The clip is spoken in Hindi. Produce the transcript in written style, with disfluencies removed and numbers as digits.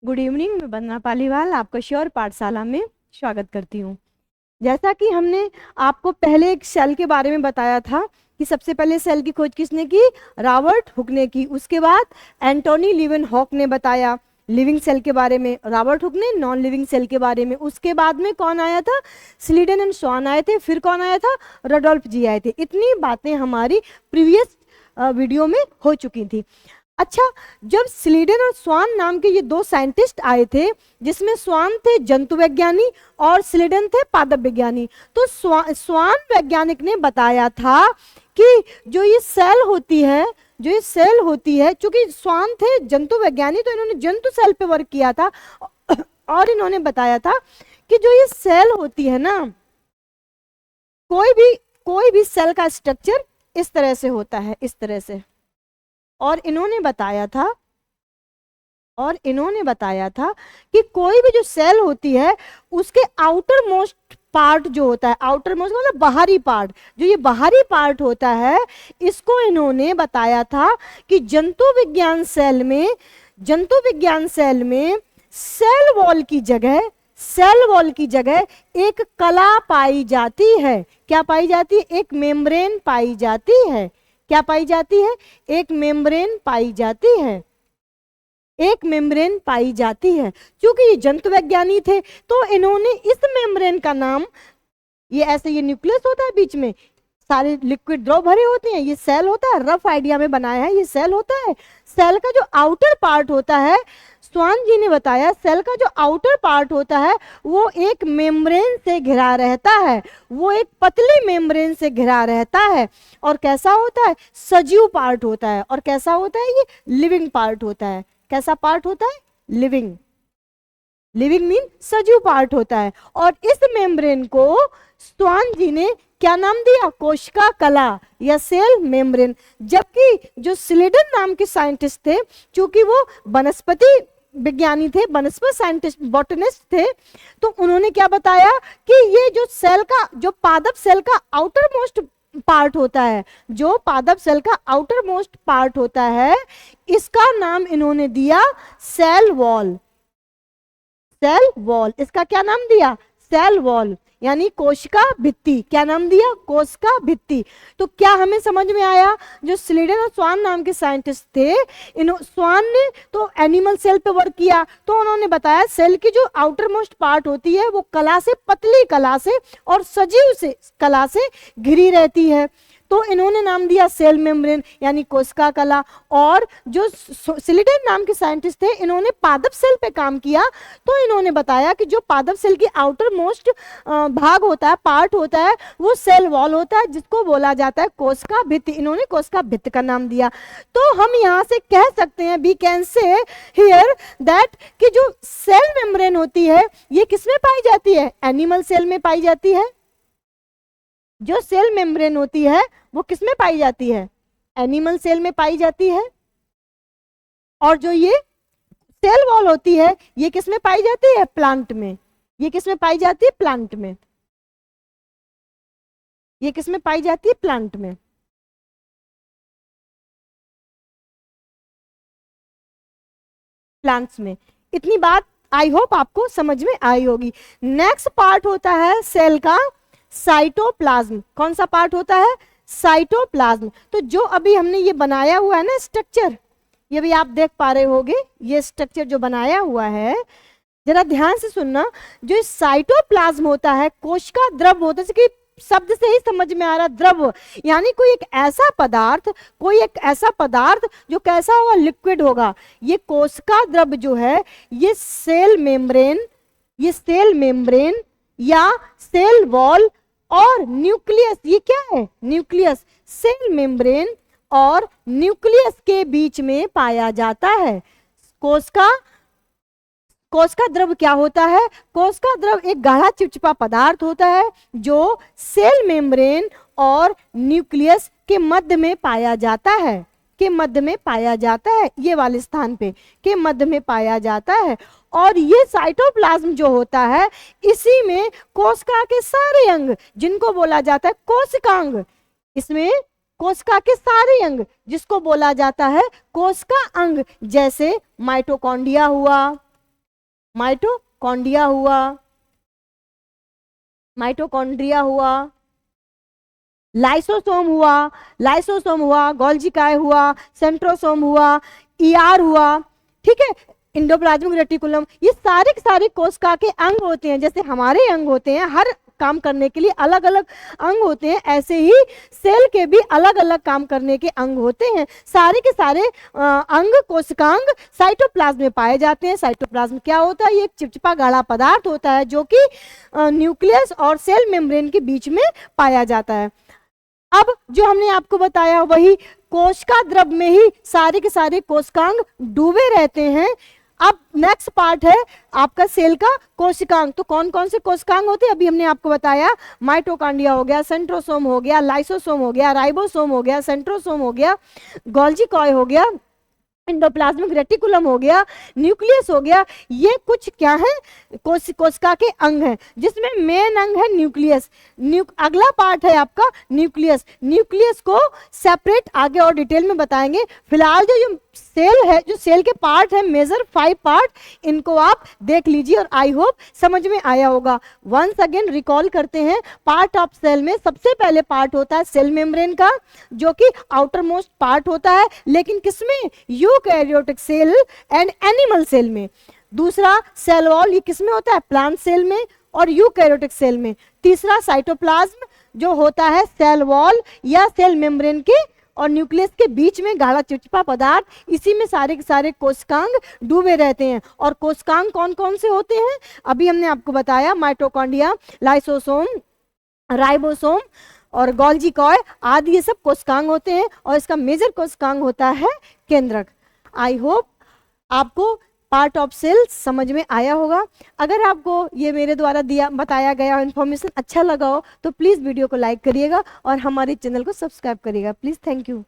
Good evening. मैं वंदना पालीवाल आपका श्योर पाठशाला में स्वागत करती हूँ। जैसा कि हमने आपको पहले एक सेल के बारे में बताया था कि सबसे पहले सेल की खोज किसने की? रॉबर्ट हुक ने की। उसके बाद एंटोनी लीवेनहॉक ने बताया लिविंग सेल के बारे में, रॉबर्ट हुक ने नॉन लिविंग सेल के बारे में। उसके बाद में कौन आया था? स्लीडन एंड स्वान आए थे। फिर कौन आया था? रडोल्फ जी आए थे। इतनी बातें हमारी प्रीवियस वीडियो में हो चुकी थी। अच्छा, जब स्लीडन और स्वान नाम के ये दो साइंटिस्ट आए थे, जिसमें स्वान थे जंतु वैज्ञानी और स्लीडन थे पादप विज्ञानी, तो स्वान वैज्ञानिक ने बताया था कि जो ये सेल होती है, चूंकि स्वान थे जंतु वैज्ञानी तो इन्होंने जंतु सेल पे वर्क किया था और इन्होंने बताया था कि जो ये सेल होती है ना, कोई भी सेल का स्ट्रक्चर इस तरह से होता है, इस तरह से। और इन्होंने बताया था कि कोई भी जो सेल होती है उसके आउटर मोस्ट पार्ट जो होता है, आउटर मोस्ट मतलब बाहरी पार्ट, जो ये बाहरी पार्ट होता है, इसको इन्होंने बताया था कि जंतु विज्ञान सेल में सेल वॉल की जगह एक कला पाई जाती है। क्या पाई जाती है? एक मेम्ब्रेन पाई जाती है। क्या पाई जाती है? एक मेम्ब्रेन पाई जाती है। एक मेम्ब्रेन पाई जाती है। क्योंकि ये जंतु वैज्ञानी थे तो इन्होंने इस मेम्ब्रेन का नाम, ये ऐसे ये न्यूक्लियस होता है, बीच में सारे लिक्विड द्रव भरे होते हैं, ये सेल होता है। रफ आइडिया में बनाया है, ये सेल होता है। सेल का जो आउटर पार्ट होता है, स्वान जी ने बताया, सेल का जो आउटर पार्ट होता है वो एक मेम्ब्रेन से घिरा रहता है, वो एक पतली मेम्ब्रेन से घिरा रहता है। और कैसा होता है? सजीव पार्ट होता है। और कैसा होता है? ये लिविंग पार्ट होता है। कैसा पार्ट होता है? लिविंग मीन सजीव पार्ट होता है। और इस मेम्ब्रेन को स्वान जी ने क्या नाम दिया? कोशिका कला या सेल मेम्ब्रेन। जबकि जो स्लीडन नाम के साइंटिस्ट थे, चूंकि वो वनस्पति विज्ञानी थे, वनस्पति साइंटिस्ट, बॉटनिस्ट थे, तो उन्होंने क्या बताया कि ये जो पादप सेल का आउटर मोस्ट पार्ट होता है, जो पादप सेल का आउटर मोस्ट पार्ट होता है, इसका नाम इन्होंने दिया सेल वॉल। इसका क्या नाम दिया? सेल वॉल, यानी कोशिका भित्ति। क्या नाम दिया? कोशिका भित्ति। तो क्या हमें समझ में आया? जो स्लीडन और स्वान नाम के साइंटिस्ट थे, स्वान ने तो एनिमल सेल पे वर्क किया, तो उन्होंने बताया सेल की जो आउटर मोस्ट पार्ट होती है वो पतली कला से और सजीव से कला से घिरी रहती है, तो इन्होंने नाम दिया सेल मेम्ब्रेन यानी कोशिका कला। और जो स्लीडन नाम के साइंटिस्ट थे, इन्होंने पादप सेल पे काम किया, तो इन्होंने बताया कि जो पादप सेल की आउटर मोस्ट भाग होता है, पार्ट होता है, वो सेल वॉल होता है, जिसको बोला जाता है कोशिका भित्ति। इन्होंने कोशिका भित्ति का नाम दिया। तो हम यहाँ से कह सकते हैं, we can say here that, कि जो सेल मेम्ब्रेन होती है ये किसमें पाई जाती है? एनिमल सेल में पाई जाती है। जो सेल मेम्ब्रेन होती है वो किसमें पाई जाती है? एनिमल सेल में पाई जाती है। और जो ये सेल वॉल होती है ये किसमें पाई जाती है? प्लांट में। ये किसमें पाई जाती है? प्लांट में। ये किसमें पाई जाती है? प्लांट में। प्लांट्स में। इतनी बात आई होप आपको समझ में आई होगी। नेक्स्ट पार्ट होता है सेल का साइटोप्लाज्म। कौन सा पार्ट होता है? साइटोप्लाज्म। तो जो अभी हमने ये बनाया हुआ है ना स्ट्रक्चर, ये भी आप देख पा रहे होगे, ये स्ट्रक्चर जो बनाया हुआ है, जरा ध्यान से सुनना। जो साइटोप्लाज्म होता है, कोशिका द्रव होता है, कि शब्द से ही समझ में आ रहा, द्रव यानी कोई एक ऐसा पदार्थ जो कैसा होगा? लिक्विड होगा। ये कोशिका द्रव जो है, ये सेल मेम्ब्रेन या सेल वॉल और न्यूक्लियस, ये क्या है? न्यूक्लियस, सेल मेम्ब्रेन और न्यूक्लियस के बीच में पाया जाता है। कोशिका द्रव क्या होता है? कोशिका द्रव एक गाढ़ा चिपचिपा पदार्थ होता है जो सेल मेम्ब्रेन और न्यूक्लियस के मध्य में पाया जाता है। ये वाले स्थान पे के मध्य में पाया जाता है। और ये साइटोप्लाज्म जो होता है, इसी में कोशिका के सारे अंग, जिनको बोला जाता है कोशिकांग, इसमें कोशिका के सारे अंग जिसको बोला जाता है कोशिका अंग, जैसे माइटोकॉन्ड्रिया हुआ, माइटोकॉन्ड्रिया हुआ, माइटोकॉन्ड्रिया हुआ, लाइसोसोम हुआ, लाइसोसोम हुआ, गोल्गी काय हुआ, सेंट्रोसोम हुआ, ईआर हुआ, ठीक है, एंडोप्लाज्मिक रेटिकुलम, ये सारे के सारे कोशिका के अंग होते हैं। जैसे हमारे अंग होते हैं, हर काम करने के लिए अलग अलग अंग होते हैं, ऐसे ही सेल के भी अलग अलग काम करने के अंग होते हैं। सारे के सारे अंग, कोशिकांग साइटोप्लाज्म में पाए जाते हैं। साइटोप्लाज्म क्या होता है? ये एक चिपचिपा गाढ़ा पदार्थ होता है जो कि न्यूक्लियस और सेल मेम्ब्रेन के बीच में पाया जाता है। अब जो हमने आपको बताया वही कोशिका द्रव में ही सारे के सारे कोशिकांग डूबे रहते हैं। अब नेक्स्ट पार्ट है आपका सेल का कोशिकांग। तो कौन कौन से कोशिकांग होते हैं? अभी हमने आपको बताया, माइटोकॉन्ड्रिया हो गया, सेंट्रोसोम हो गया, लाइसोसोम हो गया, राइबोसोम हो गया, सेंट्रोसोम हो गया, गोल्गी कॉय हो गया, एंडोप्लाज्मिक रेटिकुलम हो गया, न्यूक्लियस हो गया। ये कुछ क्या है? कोशिका के अंग हैं, जिसमें मेन अंग है न्यूक्लियस। अगला पार्ट है आपका न्यूक्लियस। न्यूक्लियस को सेपरेट आगे और डिटेल में बताएंगे। फिलहाल जो सेल है, जो सेल के पार्ट है, मेजर 5 पार्ट, इनको आप देख लीजिए और आई होप समझ में आया होगा। वंस अगेन रिकॉल करते हैं, पार्ट ऑफ सेल में सबसे पहले पार्ट होता है सेल मेम्ब्रेन का, जो कि आउटर मोस्ट पार्ट होता है, लेकिन किसमें? Eukaryotic cell and animal cell में। दूसरा सेल वॉल, ये किसमें होता है? प्लांट सेल में और यूकैरियोटिक सेल में। तीसरा साइटोप्लाज्म, जो होता है सेल वॉल या सेल मेम्ब्रेन के और न्यूक्लियस के बीच में गाढ़ा चिपचिपा पदार्थ, इसी में सारे के सारे कोशिकांग डूबे रहते हैं। और कोशिकांग कौन कौन से होते हैं? अभी हमने आपको बताया, माइटोकॉन्ड्रिया, लाइसोसोम, राइबोसोम और गोल्गी कॉय आदि, ये सब कोशिकांग होते हैं। और इसका मेजर कोशिकांग होता है केंद्रक। आई होप आपको पार्ट ऑफ सेल समझ में आया होगा। अगर आपको ये मेरे द्वारा बताया गया इन्फॉर्मेशन अच्छा लगा हो तो प्लीज़ वीडियो को लाइक करिएगा और हमारे चैनल को सब्सक्राइब करिएगा प्लीज़। Thank you.